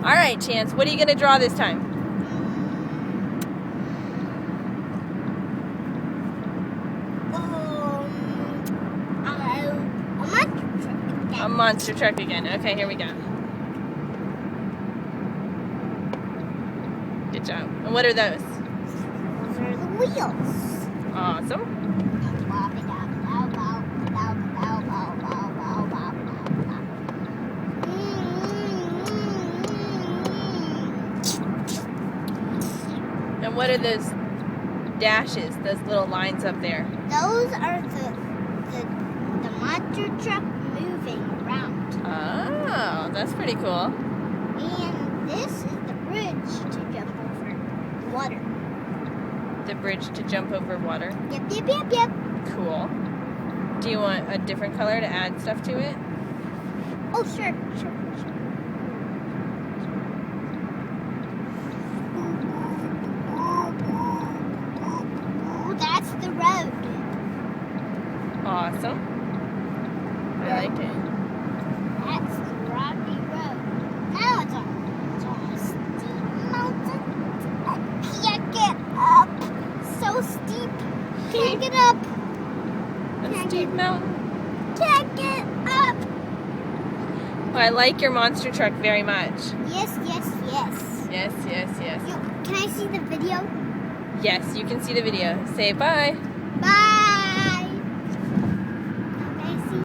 All right, Chance, what are you going to draw this time? A monster truck again. A monster truck again. Okay, here we go. Good job. And what are those? Those are the wheels. Awesome. And what are those dashes, those little lines up there? Those are the monster truck moving around. Oh, that's pretty cool. And this is the bridge to jump over water. The bridge to jump over water. Yep. Cool. Do you want a different color to add stuff to it? Oh, sure. That's the road. Awesome. I like it. That's the rocky road. Now it's on a steep mountain. I can't get up. So steep. Can't get up. A steep mountain. Can't get up. Well, I like your monster truck very much. Yes. Yes. Can I see the video? Yes, you can see the video. Say bye. Bye.